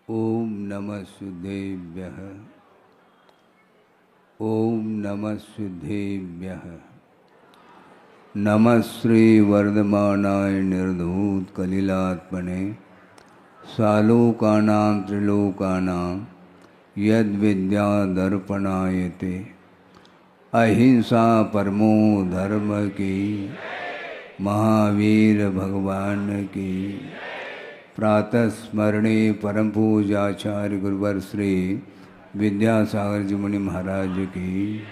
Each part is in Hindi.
ओम नमः शुद्धेभ्यः। ओम नमः शुद्धेभ्यः। नमः श्री वर्धमानाय निर्धूत कलिलात्मने सालोकानां त्रिलोकानां यद विद्या दर्पणायते अहिंसा परमो धर्म की महावीर भगवान की प्रातः स्मरणे परम पूजाचार्य गुरुवर श्री विद्यासागर जी मुनि महाराज की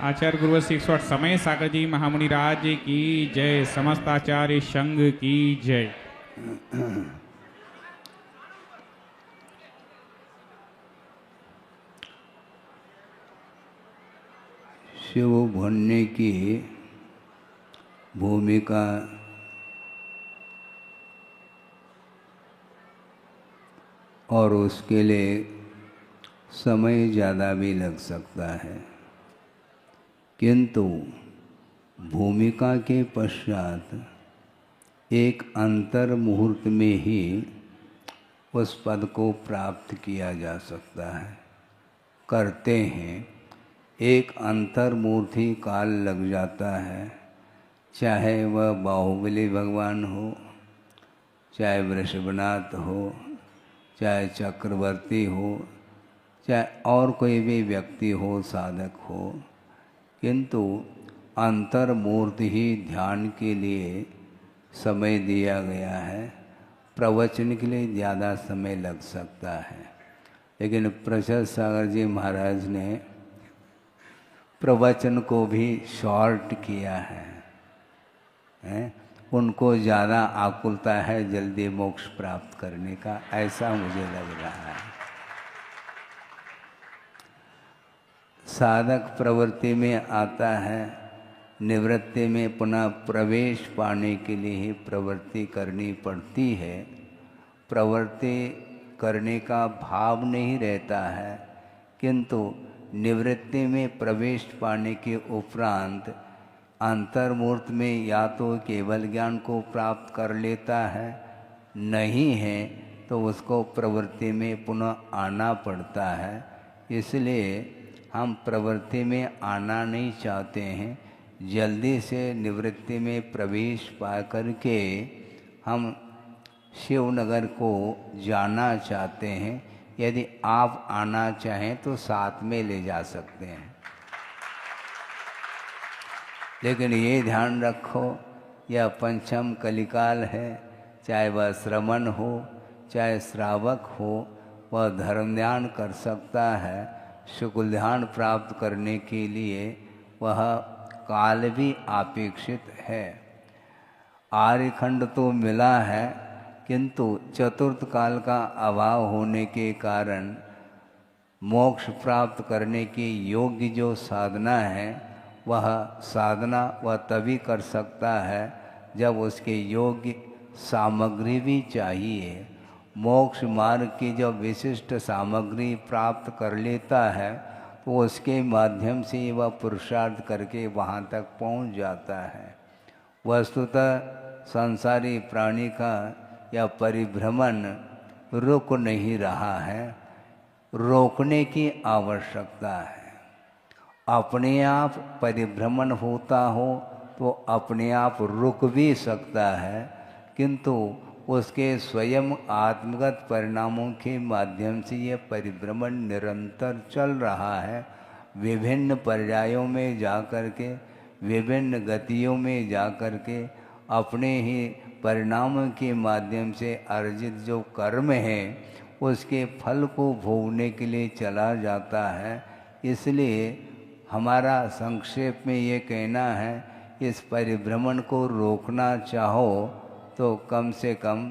आचार्य गुरुवर श्री 108 समय सागर जी महामुनि राज की जय। समस्त आचार्य संघ की जय। शिव भुनने की भूमिका और उसके लिए समय ज़्यादा भी लग सकता है, किंतु भूमिका के पश्चात एक अंतर मुहूर्त में ही उस पद को प्राप्त किया जा सकता है। करते हैं एक अंतर्मूर्ति काल लग जाता है, चाहे वह बाहुबली भगवान हो, चाहे वृषभनाथ हो, चाहे चक्रवर्ती हो, चाहे और कोई भी व्यक्ति हो, साधक हो, किंतु अंतर्मूर्ति ही ध्यान के लिए समय दिया गया है। प्रवचन के लिए ज़्यादा समय लग सकता है, लेकिन प्रसाद सागर जी महाराज ने प्रवचन को भी शॉर्ट किया है? उनको ज़्यादा आकुलता है जल्दी मोक्ष प्राप्त करने का, ऐसा मुझे लग रहा है। साधक प्रवृत्ति में आता है, निवृत्ति में पुनः प्रवेश पाने के लिए ही प्रवृत्ति करनी पड़ती है। प्रवृत्ति करने का भाव नहीं रहता है, किंतु निवृत्ति में प्रवेश पाने के उपरांत अंतर्मूर्त में या तो केवल ज्ञान को प्राप्त कर लेता है, नहीं है तो उसको प्रवृत्ति में पुनः आना पड़ता है। इसलिए हम प्रवृत्ति में आना नहीं चाहते हैं, जल्दी से निवृत्ति में प्रवेश पा करके हम शिवनगर को जाना चाहते हैं। यदि आप आना चाहें तो साथ में ले जा सकते हैं, लेकिन ये ध्यान रखो यह पंचम कलिकाल है। चाहे वह श्रमण हो चाहे श्रावक हो, वह धर्म ध्यान कर सकता है। शुक्ल ध्यान प्राप्त करने के लिए वह काल भी अपेक्षित है। आर्यखंड तो मिला है, किंतु चतुर्थ काल का अभाव होने के कारण मोक्ष प्राप्त करने की योग्य जो साधना है, वह साधना वह तभी कर सकता है जब उसके योग्य सामग्री भी चाहिए। मोक्ष मार्ग की जब विशिष्ट सामग्री प्राप्त कर लेता है तो उसके माध्यम से वह पुरुषार्थ करके वहाँ तक पहुँच जाता है। वस्तुतः संसारी प्राणी का यह परिभ्रमण रुक नहीं रहा है, रोकने की आवश्यकता है। अपने आप परिभ्रमण होता हो तो अपने आप रुक भी सकता है, किंतु उसके स्वयं आत्मगत परिणामों के माध्यम से यह परिभ्रमण निरंतर चल रहा है। विभिन्न पर्यायों में जा कर के, विभिन्न गतियों में जा कर के अपने ही परिणामों के माध्यम से अर्जित जो कर्म है उसके फल को भोगने के लिए चला जाता है। इसलिए हमारा संक्षेप में ये कहना है, इस परिभ्रमण को रोकना चाहो तो कम से कम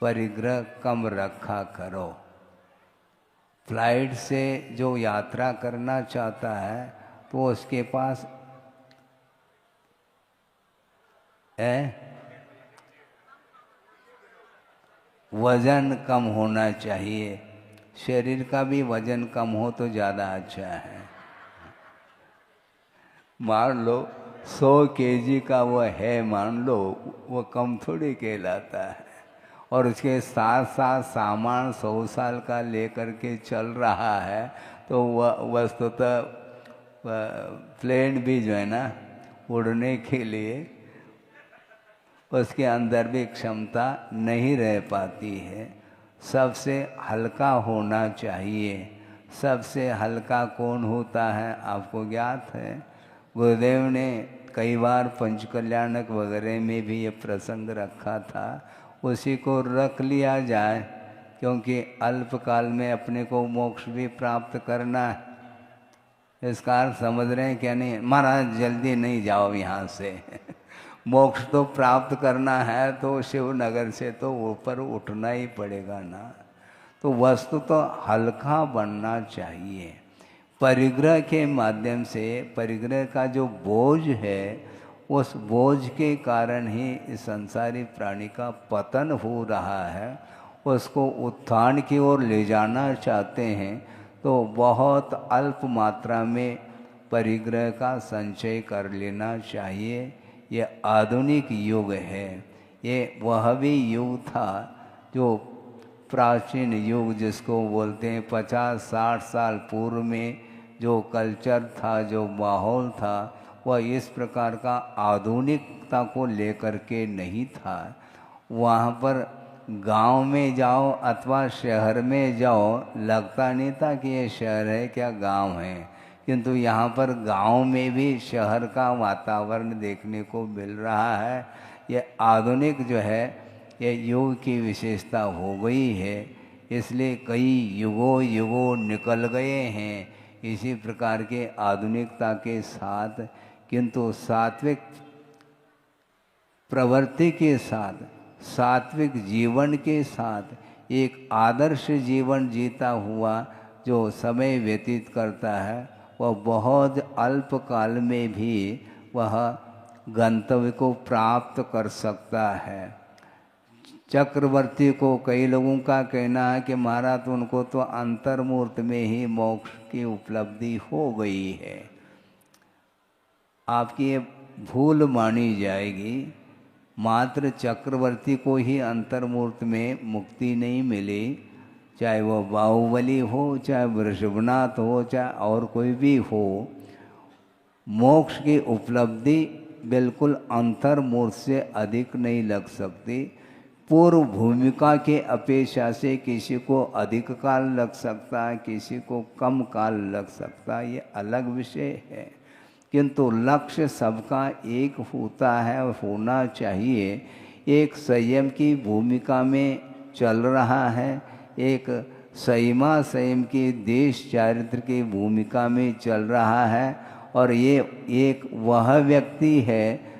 परिग्रह कम रखा करो। फ्लाइट से जो यात्रा करना चाहता है तो उसके पास वज़न कम होना चाहिए। शरीर का भी वज़न कम हो तो ज़्यादा अच्छा है। मान लो 100 kg का वो है, मान लो, वो कम थोड़ी कहलाता है। और उसके साथ साथ सामान 100 साल का लेकर के चल रहा है, तो वह वस्तुतः प्लेन भी जो है ना उड़ने के लिए उसके अंदर भी क्षमता नहीं रह पाती है। सबसे हल्का होना चाहिए। सबसे हल्का कौन होता है आपको ज्ञात है? गुरुदेव ने कई बार पंचकल्याणक वगैरह में भी ये प्रसंग रखा था, उसी को रख लिया जाए, क्योंकि अल्पकाल में अपने को मोक्ष भी प्राप्त करना है। इसका अर्थ समझ रहे हैं क्या? नहीं महाराज जल्दी नहीं जाओ यहाँ से मोक्ष तो प्राप्त करना है तो शिवनगर से तो ऊपर उठना ही पड़ेगा ना। तो वस्तु तो हल्का बनना चाहिए। परिग्रह के माध्यम से परिग्रह का जो बोझ है, उस बोझ के कारण ही इस संसारी प्राणी का पतन हो रहा है। उसको उत्थान की ओर ले जाना चाहते हैं तो बहुत अल्प मात्रा में परिग्रह का संचय कर लेना चाहिए। ये आधुनिक युग है। ये वह भी युग था जो प्राचीन युग जिसको बोलते हैं 50-60 साल पूर्व में जो कल्चर था, जो माहौल था, वह इस प्रकार का आधुनिकता को लेकर के नहीं था। वहाँ पर गांव में जाओ अथवा शहर में जाओ, लगता नहीं था कि ये शहर है क्या गांव है, किंतु यहाँ पर गांव में भी शहर का वातावरण देखने को मिल रहा है। ये आधुनिक जो है ये युग की विशेषता हो गई है। इसलिए कई युगों निकल गए हैं इसी प्रकार के आधुनिकता के साथ, किंतु सात्विक प्रवृत्ति के साथ, सात्विक जीवन के साथ एक आदर्श जीवन जीता हुआ जो समय व्यतीत करता है, वह बहुत अल्प काल में भी वह गंतव्य को प्राप्त कर सकता है। चक्रवर्ती को कई लोगों का कहना है कि महाराज उनको तो अंतर्मूर्त में ही मोक्ष की उपलब्धि हो गई है। आपकी ये भूल मानी जाएगी। मात्र चक्रवर्ती को ही अंतर्मूर्त में मुक्ति नहीं मिली, चाहे वो बाहुबली हो, चाहे वृषभनाथ हो, चाहे और कोई भी हो। मोक्ष की उपलब्धि बिल्कुल अंतर्मूर्त से अधिक नहीं लग सकती। पूर्व भूमिका के अपेक्षा से किसी को अधिक काल लग सकता है, किसी को कम काल लग सकता है, ये अलग विषय है। किंतु लक्ष्य सबका एक होता है और होना चाहिए। एक संयम की भूमिका में चल रहा है, एक संयम की देश चारित्र की भूमिका में चल रहा है, और ये एक वह व्यक्ति है,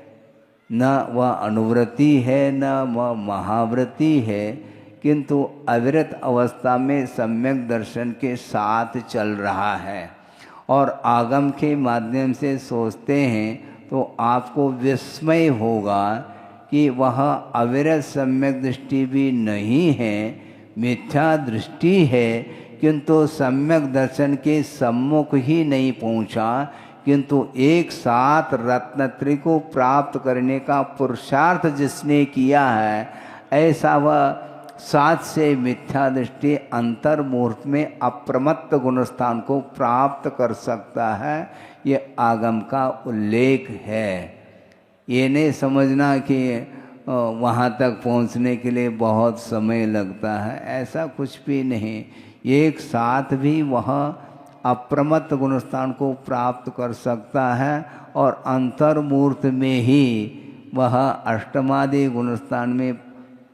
न वह अनुव्रति है न वह महाव्रति है, किंतु अविरत अवस्था में सम्यक दर्शन के साथ चल रहा है। और आगम के माध्यम से सोचते हैं तो आपको विस्मय होगा कि वह अविरत सम्यक दृष्टि भी नहीं है, मिथ्या दृष्टि है, किंतु सम्यक दर्शन के सम्मुख ही नहीं पहुंचा, किंतु एक साथ रत्नत्रय को प्राप्त करने का पुरुषार्थ जिसने किया है, ऐसा वह साथ से मिथ्या दृष्टि अंतर्मूर्त में अप्रमत्त गुणस्थान को प्राप्त कर सकता है। ये आगम का उल्लेख है। ये नहीं समझना कि वहाँ तक पहुँचने के लिए बहुत समय लगता है, ऐसा कुछ भी नहीं। एक साथ भी वह अप्रमत्त गुणस्थान को प्राप्त कर सकता है और अंतर्मूर्त में ही वह अष्टमादि गुणस्थान में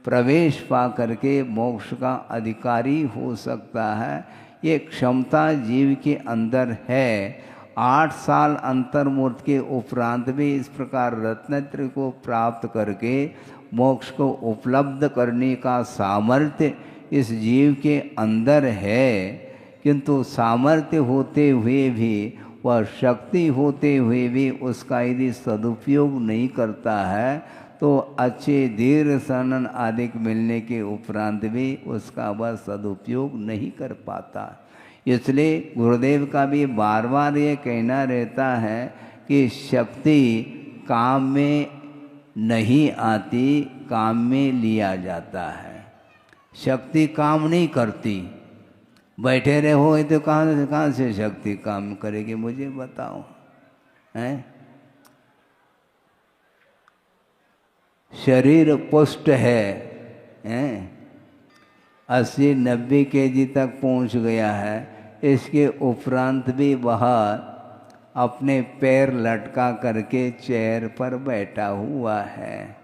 प्रवेश पा करके मोक्ष का अधिकारी हो सकता है। ये क्षमता जीव के अंदर है। 8 साल अंतर्मूर्त के उपरांत भी इस प्रकार रत्नत्रय को प्राप्त करके मोक्ष को उपलब्ध करने का सामर्थ्य इस जीव के अंदर है, किंतु सामर्थ्य होते हुए भी, वह शक्ति होते हुए भी उसका यदि सदुपयोग नहीं करता है तो अच्छे दीर्घ सनन आदि मिलने के उपरांत भी उसका वह सदुपयोग नहीं कर पाता। इसलिए गुरुदेव का भी बार बार ये कहना रहता है कि शक्ति काम में नहीं आती, काम में लिया जाता है। शक्ति काम नहीं करती। बैठे रहो तो कहाँ से शक्ति काम करेगी, मुझे बताओ। हैं? शरीर पुष्ट है, हैं? 80-90 kg तक पहुंच गया है। इसके उपरांत भी वह अपने पैर लटका करके चेयर पर बैठा हुआ है।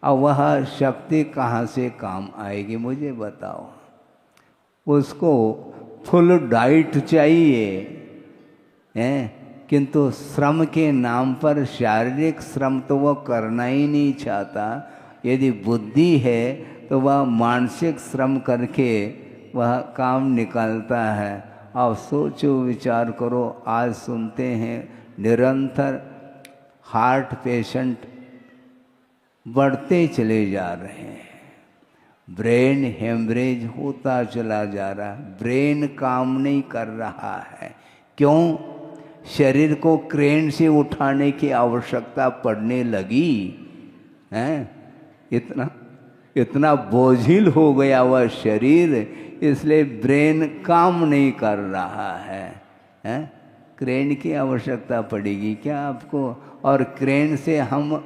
अब वह शक्ति कहाँ से काम आएगी, मुझे बताओ। उसको फुल डाइट चाहिए, हैं? किंतु श्रम के नाम पर शारीरिक श्रम तो वह करना ही नहीं चाहता। यदि बुद्धि है तो वह मानसिक श्रम करके वह काम निकालता है। अब सोचो, विचार करो, आज सुनते हैं निरंतर हार्ट पेशेंट बढ़ते चले जा रहे हैं, ब्रेन हेमरेज होता चला जा रहा है, ब्रेन काम नहीं कर रहा है। क्यों? शरीर को क्रेन से उठाने की आवश्यकता पड़ने लगी है। इतना बोझिल हो गया वह शरीर, इसलिए ब्रेन काम नहीं कर रहा है, हैं? क्रेन की आवश्यकता पड़ेगी क्या आपको? और क्रेन से हम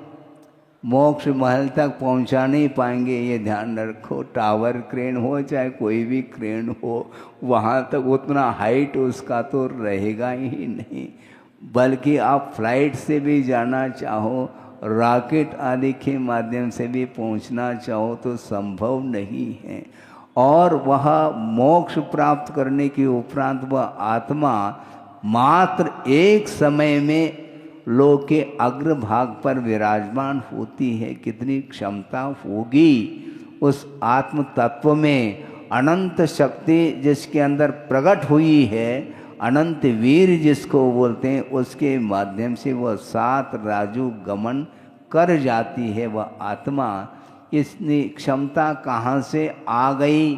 मोक्ष महल तक पहुंचा नहीं पाएंगे, ये ध्यान रखो। टावर क्रेन हो चाहे कोई भी क्रेन हो, वहाँ तक उतना हाइट उसका तो रहेगा ही नहीं। बल्कि आप फ्लाइट से भी जाना चाहो, रॉकेट आदि के माध्यम से भी पहुंचना चाहो तो संभव नहीं है। और वह मोक्ष प्राप्त करने के उपरांत वह आत्मा मात्र एक समय में लोक के अग्रभाग पर विराजमान होती है। कितनी क्षमता होगी उस आत्म तत्व में। अनंत शक्ति जिसके अंदर प्रकट हुई है, अनंत वीर जिसको बोलते हैं, उसके माध्यम से वह 7 राजू गमन कर जाती है वह आत्मा। इसने क्षमता कहाँ से आ गई?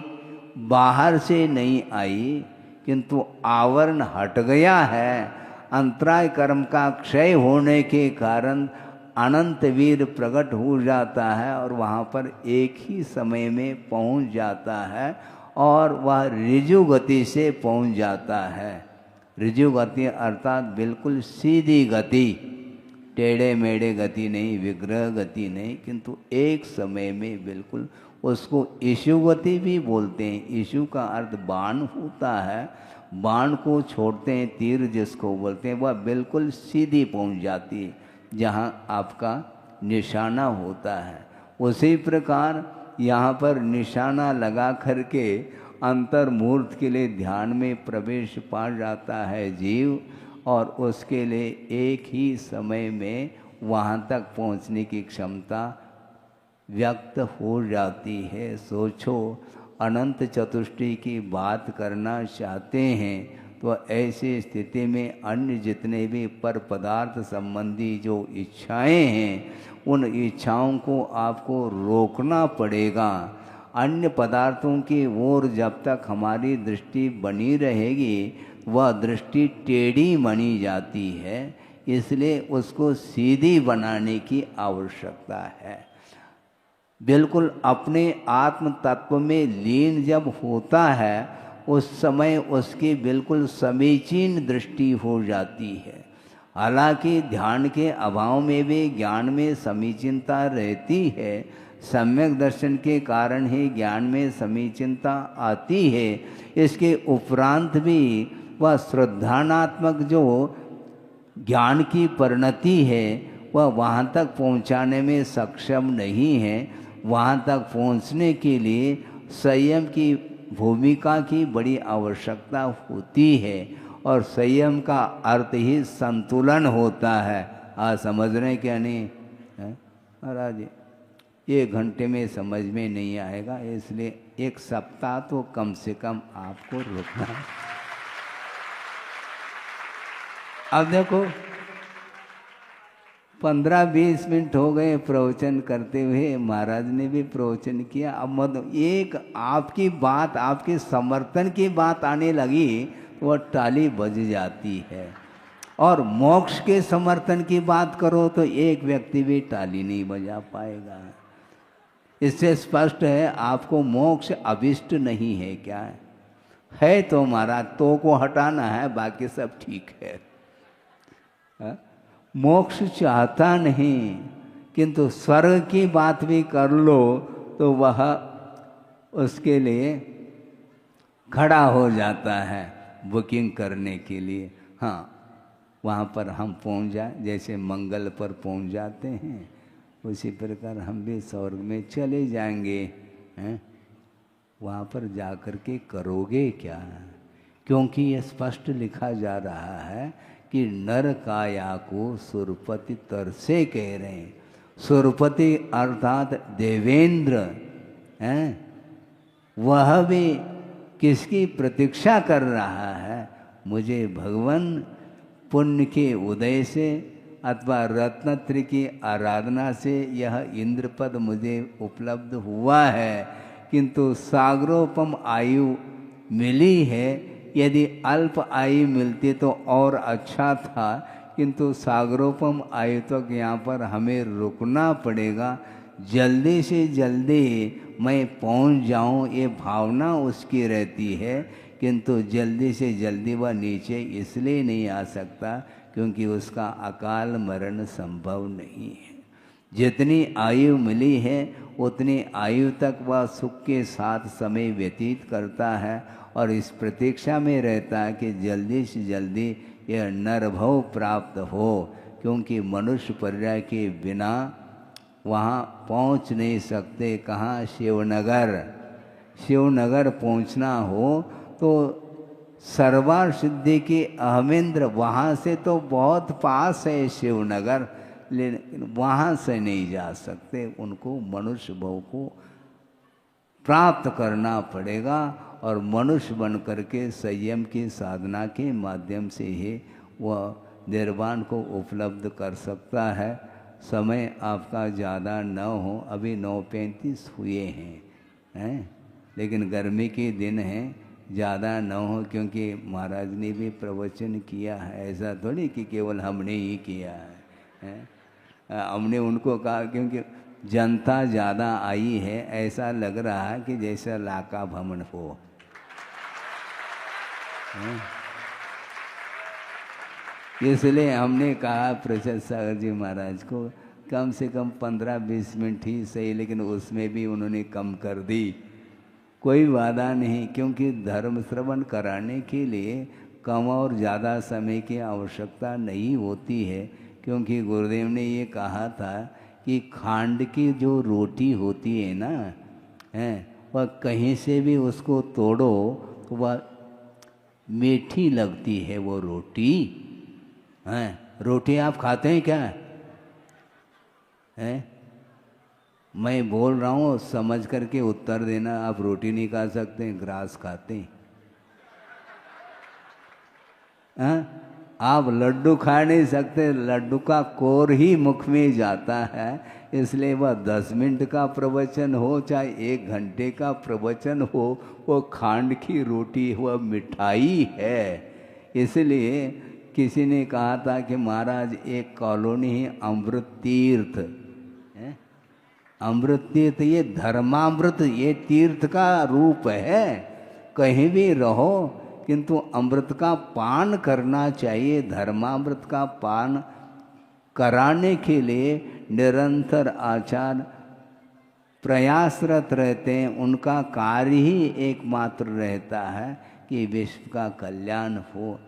बाहर से नहीं आई, किंतु आवरण हट गया है। अंतराय कर्म का क्षय होने के कारण अनंत वीर प्रकट हो जाता है और वहाँ पर एक ही समय में पहुँच जाता है और वह ऋजु गति से पहुँच जाता है। ऋजु गति अर्थात बिल्कुल सीधी गति, टेढ़े मेढ़े गति नहीं, विग्रह गति नहीं, किंतु एक समय में बिल्कुल। उसको ईशु गति भी बोलते हैं। ईशु का अर्थ बाण होता है। बाण को छोड़ते हैं, तीर जिसको बोलते हैं, वह बिल्कुल सीधी पहुंच जाती है जहां आपका निशाना होता है। उसी प्रकार यहाँ पर निशाना लगा करके अंतर्मूर्त के लिए ध्यान में प्रवेश पा जाता है जीव, और उसके लिए एक ही समय में वहाँ तक पहुँचने की क्षमता व्यक्त हो जाती है। सोचो, अनंत चतुष्टय की बात करना चाहते हैं तो ऐसी स्थिति में अन्य जितने भी पर पदार्थ संबंधी जो इच्छाएं हैं, उन इच्छाओं को आपको रोकना पड़ेगा। अन्य पदार्थों की ओर जब तक हमारी दृष्टि बनी रहेगी, वह दृष्टि टेढ़ी बनी जाती है। इसलिए उसको सीधी बनाने की आवश्यकता है। बिल्कुल अपने आत्म तत्व में लीन जब होता है, उस समय उसकी बिल्कुल समीचीन दृष्टि हो जाती है। हालांकि ध्यान के अभाव में भी ज्ञान में समीचीनता रहती है। सम्यक दर्शन के कारण ही ज्ञान में समीचीनता आती है। इसके उपरांत भी वह श्रद्धानात्मक जो ज्ञान की परिणति है, वह वहाँ तक पहुँचाने में सक्षम नहीं है। वहाँ तक पहुँचने के लिए संयम की भूमिका की बड़ी आवश्यकता होती है, और संयम का अर्थ ही संतुलन होता है। आज समझ रहे क्या नहीं है महाराज? 1 घंटे में समझ में नहीं आएगा, इसलिए 1 सप्ताह तो कम से कम आपको रुकना है। अब देखो 15-20 मिनट हो गए प्रवचन करते हुए, महाराज ने भी प्रवचन किया। अब मत एक आपकी बात, आपके समर्थन की बात आने लगी तो वह ताली बज जाती है। और मोक्ष के समर्थन की बात करो तो एक व्यक्ति भी ताली नहीं बजा पाएगा। इससे स्पष्ट है आपको मोक्ष अभिष्ट नहीं है। क्या है तो महाराज तो को हटाना है, बाकी सब ठीक है। मोक्ष चाहता नहीं, किंतु स्वर्ग की बात भी कर लो तो वह उसके लिए खड़ा हो जाता है बुकिंग करने के लिए। हाँ, वहाँ पर हम पहुँच जाए, जैसे मंगल पर पहुँच जाते हैं उसी प्रकार हम भी स्वर्ग में चले जाएंगे। हैं, वहाँ पर जा कर के करोगे क्या? क्योंकि ये स्पष्ट लिखा जा रहा है कि नर काया को सुरपति तरसे कह रहे हैं। सुरपति अर्थात देवेंद्र हैं, वह भी किसकी प्रतीक्षा कर रहा है? मुझे भगवान पुण्य के उदय से अथवा रत्नत्र की आराधना से यह इंद्र पद मुझे उपलब्ध हुआ है, किंतु सागरोपम आयु मिली है। यदि अल्प आयु मिलती तो और अच्छा था, किंतु सागरोपम आयु तक यहाँ पर हमें रुकना पड़ेगा। जल्दी से जल्दी मैं पहुँच जाऊँ ये भावना उसकी रहती है, किंतु जल्दी से जल्दी वह नीचे इसलिए नहीं आ सकता क्योंकि उसका अकाल मरण संभव नहीं है। जितनी आयु मिली है उतनी आयु तक वह सुख के साथ समय व्यतीत करता है और इस प्रतीक्षा में रहता है कि जल्दी से जल्दी यह नरभव प्राप्त हो, क्योंकि मनुष्य पर्याय के बिना वहाँ पहुँच नहीं सकते। कहाँ? शिवनगर। शिवनगर पहुँचना हो तो सर्वार सिद्धि की अहमेंद्र, वहाँ से तो बहुत पास है शिवनगर, लेकिन वहाँ से नहीं जा सकते। उनको मनुष्य भव को प्राप्त करना पड़ेगा और मनुष्य बन करके संयम की साधना के माध्यम से ही वह निर्वाण को उपलब्ध कर सकता है। समय आपका ज़्यादा न हो, अभी 9:35 हुए हैं, लेकिन गर्मी के दिन हैं, ज़्यादा न हो, क्योंकि महाराज ने भी प्रवचन किया है। ऐसा थोड़ी कि केवल हमने ही किया है। हमने उनको कहा क्योंकि जनता ज़्यादा आई है, ऐसा लग रहा है कि जैसा लाका भ्रमण हो। इसलिए हमने कहा प्रसाद सागर जी महाराज को कम से कम 15-20 मिनट ही सही, लेकिन उसमें भी उन्होंने कम कर दी। कोई वादा नहीं, क्योंकि धर्म श्रवण कराने के लिए कम और ज़्यादा समय की आवश्यकता नहीं होती है, क्योंकि गुरुदेव ने ये कहा था कि खांड की जो रोटी होती है ना, वह कहीं से भी उसको तोड़ो तो वह मीठी लगती है वो रोटी। रोटी आप खाते हैं क्या? मैं बोल रहा हूँ, समझ करके उत्तर देना। आप रोटी नहीं खा सकते, ग्रास खाते हैं। आप लड्डू खा नहीं सकते, लड्डू का कोर ही मुख में जाता है। इसलिए वह 10 मिनट का प्रवचन हो चाहे 1 घंटे का प्रवचन हो, वो खांड की रोटी वह मिठाई है। इसलिए किसी ने कहा था कि महाराज एक कॉलोनी है अमृत तीर्थ। अमृत तीर्थ ये धर्मामृत, ये तीर्थ का रूप है। कहीं भी रहो किंतु अमृत का पान करना चाहिए। धर्मामृत का पान कराने के लिए निरंतर आचार्य प्रयासरत रहते हैं। उनका कार्य ही एकमात्र रहता है कि विश्व का कल्याण हो,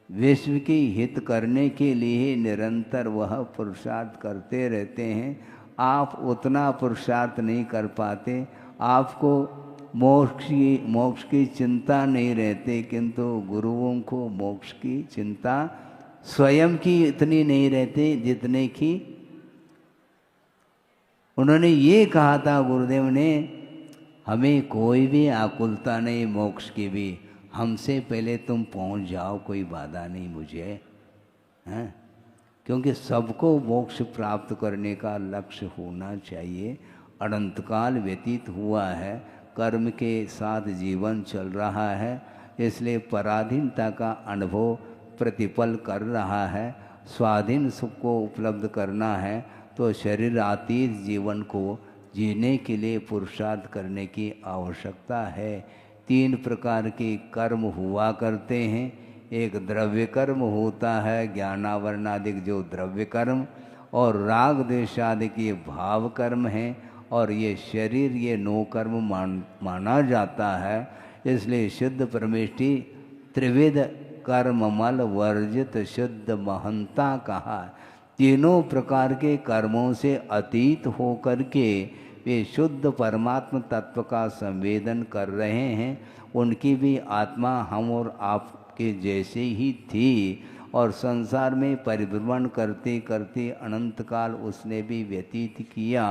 विश्व की हित करने के लिए निरंतर वह पुरुषार्थ करते रहते हैं। आप उतना पुरुषार्थ नहीं कर पाते, आपको मोक्ष की चिंता नहीं रहती, किंतु गुरुओं को मोक्ष की चिंता स्वयं की इतनी नहीं रहती जितने की उन्होंने ये कहा था। गुरुदेव ने हमें कोई भी आकुलता नहीं मोक्ष की भी, हमसे पहले तुम पहुंच जाओ, कोई बाधा नहीं मुझे, हैं? क्योंकि सबको मोक्ष प्राप्त करने का लक्ष्य होना चाहिए। अनंतकाल व्यतीत हुआ है, कर्म के साथ जीवन चल रहा है, इसलिए पराधीनता का अनुभव प्रतिपल कर रहा है। स्वाधीन सुख को उपलब्ध करना है तो शरीरातीत जीवन को जीने के लिए पुरुषार्थ करने की आवश्यकता है। 3 प्रकार के कर्म हुआ करते हैं। एक द्रव्य कर्म होता है, ज्ञानावरणादिक जो द्रव्य कर्म, और राग द्वेषादिक ये भाव कर्म हैं। और ये शरीर ये 9 कर्म माना जाता है। इसलिए शुद्ध परमेष्टि त्रिविध कर्म मल वर्जित शुद्ध महंता कहा। तीनों प्रकार के कर्मों से अतीत होकर के वे शुद्ध परमात्म तत्व का संवेदन कर रहे हैं। उनकी भी आत्मा हम और आपके जैसे ही थी और संसार में परिभ्रमण करते करते अनंत काल उसने भी व्यतीत किया।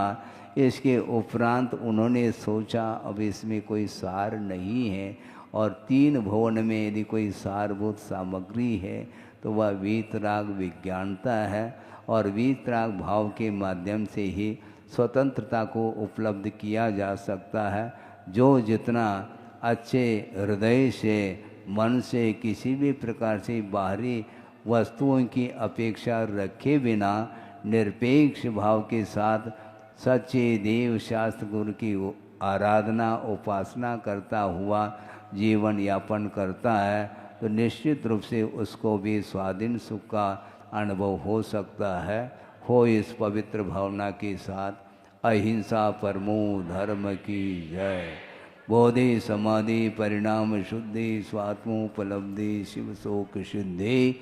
इसके उपरांत उन्होंने सोचा अब इसमें कोई सार नहीं है, और 3 भुवन में यदि कोई सारभूत सामग्री है तो वह वीतराग विज्ञानता है। और वीतराग भाव के माध्यम से ही स्वतंत्रता को उपलब्ध किया जा सकता है। जो जितना अच्छे हृदय से मन से किसी भी प्रकार से बाहरी वस्तुओं की अपेक्षा रखे बिना निरपेक्ष भाव के साथ सच्चे देव शास्त्र गुरु की आराधना उपासना करता हुआ जीवन यापन करता है तो निश्चित रूप से उसको भी स्वाधीन सुख का अनुभव हो सकता है। हो इस पवित्र भावना के साथ अहिंसा परमो धर्म की जय। बोधि समाधि परिणाम शुद्धि स्वात्मोपलब्धि शिव शोक शुद्धि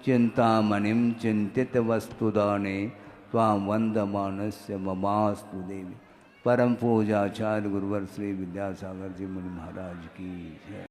चिंतामणिम चिंतित वस्तुदाने स्वाम वंदमानस्य ममास्तु देवी। परम पूजाचार्य गुरुवर श्री विद्यासागर जी मुनि महाराज की जय।